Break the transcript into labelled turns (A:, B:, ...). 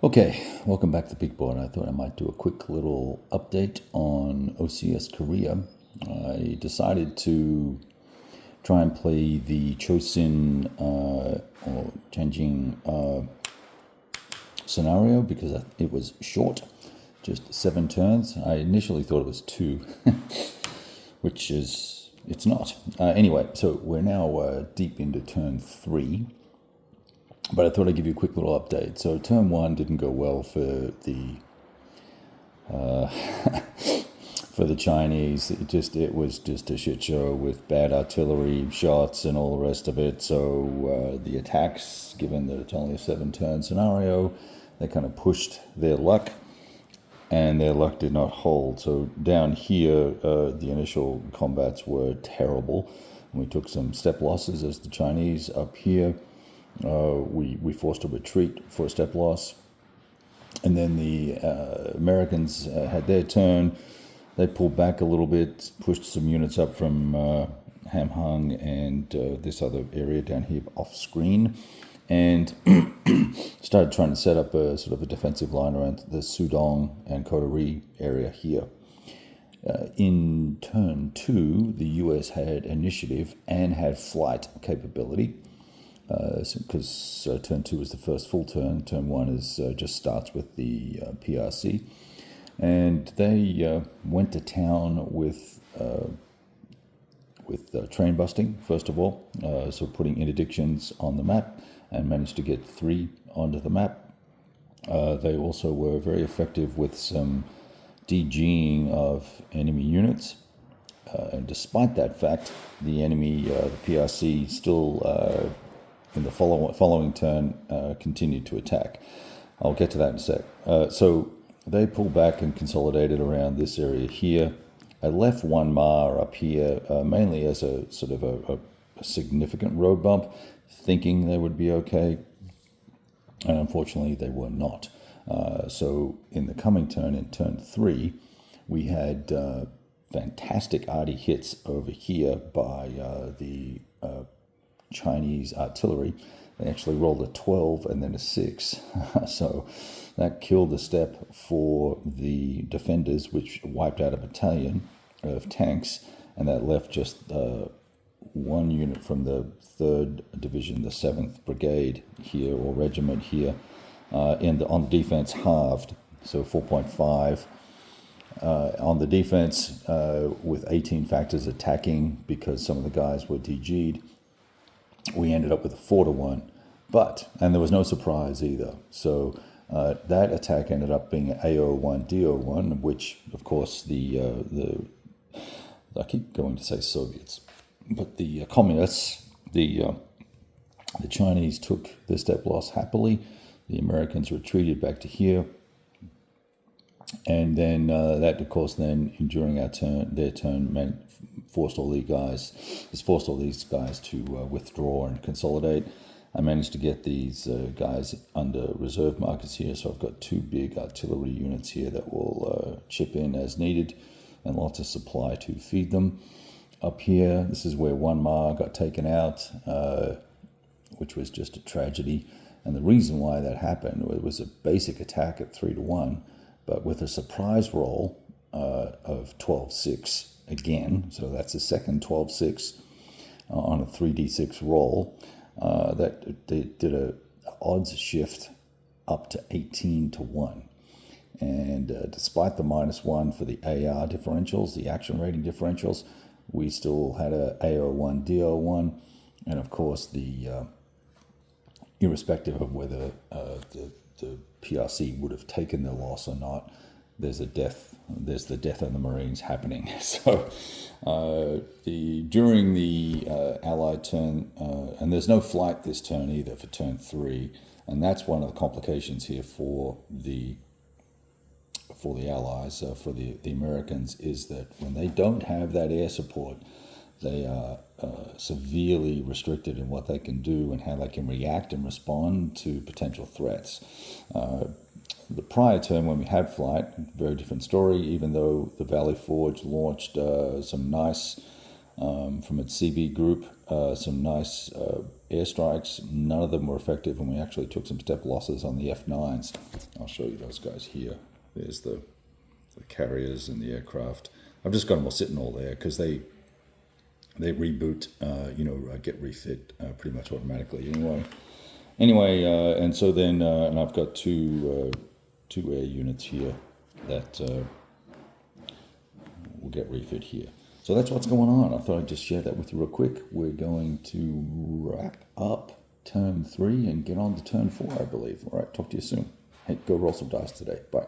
A: Okay, welcome back to Big Board. I thought I might do a quick little update on OCS Korea. I decided to try and play the Chosin or Changing scenario because it was short, just 7 turns. I initially thought it was 2, which it's not. Anyway, so we're now deep into turn 3. But I thought I'd give you a quick little update. So turn 1 didn't go well for the for the Chinese. It was just a shit show with bad artillery shots and all the rest of it. So the attacks, given that it's only a 7-turn scenario, they kind of pushed their luck, and their luck did not hold. So down here, the initial combats were terrible. We took some step losses as the Chinese. Up here, we forced a retreat for a step loss. And then the Americans had their turn. They pulled back a little bit, pushed some units up from Hamhung and this other area down here off screen, and started trying to set up a sort of a defensive line around the Sudong and Korea area here. In turn 2, the US had initiative and had flight capability. Because turn 2 is the first full turn. Turn 1 is just starts with the PRC, and they went to town with train busting first of all. So putting interdictions on the map, and managed to get 3 onto the map. They also were very effective with some DGing of enemy units. And despite that fact, the enemy, the PRC, still in the following turn continued to attack. I'll get to that in a sec. So they pulled back and consolidated around this area here. I left 1 Ma up here mainly as a sort of a significant road bump, thinking they would be okay, and unfortunately they were not. So in the coming turn, in turn 3, we had fantastic arty hits over here by the Chinese artillery. They actually rolled a 12 and then a 6. So that killed the step for the defenders, which wiped out a battalion of tanks, and that left just 1 unit from the 3rd Division, the 7th Brigade here, or regiment here, on defense halved, so 4.5. On the defense, with 18 factors attacking, because some of the guys were DG'd, we ended up with a 4-1, and there was no surprise either. So that attack ended up being AO1, DO1, which, of course, I keep going to say Soviets, but the communists, the Chinese took the step loss happily. The Americans retreated back to here, and then that, of course, then during their turn, forced all these guys to withdraw and consolidate. I managed to get these guys under reserve markers here, so I've got 2 big artillery units here that will chip in as needed, and lots of supply to feed them. Up here, this is where 1 Ma got taken out, which was just a tragedy. And the reason why that happened, it was a basic attack at 3-1, but with a surprise roll of 12-6 again. So that's a second 12-6 on a 3d6 roll. That they did a odds shift up to 18-1. And despite the -1 for the AR differentials, the action rating differentials, we still had a AO1, DO1, and of course the irrespective of whether the PRC would have taken the loss or not, there's the death of the Marines happening. So during the Allied turn, and there's no flight this turn either for turn 3, and that's one of the complications here for the Allies, for the Americans, is that when they don't have that air support, they are severely restricted in what they can do and how they can react and respond to potential threats. The prior turn, when we had flight, very different story, even though the Valley Forge launched some nice, from its CV group, some nice airstrikes. None of them were effective, and we actually took some step losses on the F9s. I'll show you those guys here. There's the carriers and the aircraft. I've just got them all sitting all there because they reboot, get refit pretty much automatically anyway. And so then, and I've got two air units here that will get refit here. So that's what's going on. I thought I'd just share that with you real quick. We're going to wrap up turn 3 and get on to turn 4, I believe. All right, talk to you soon. Hey, go roll some dice today. Bye.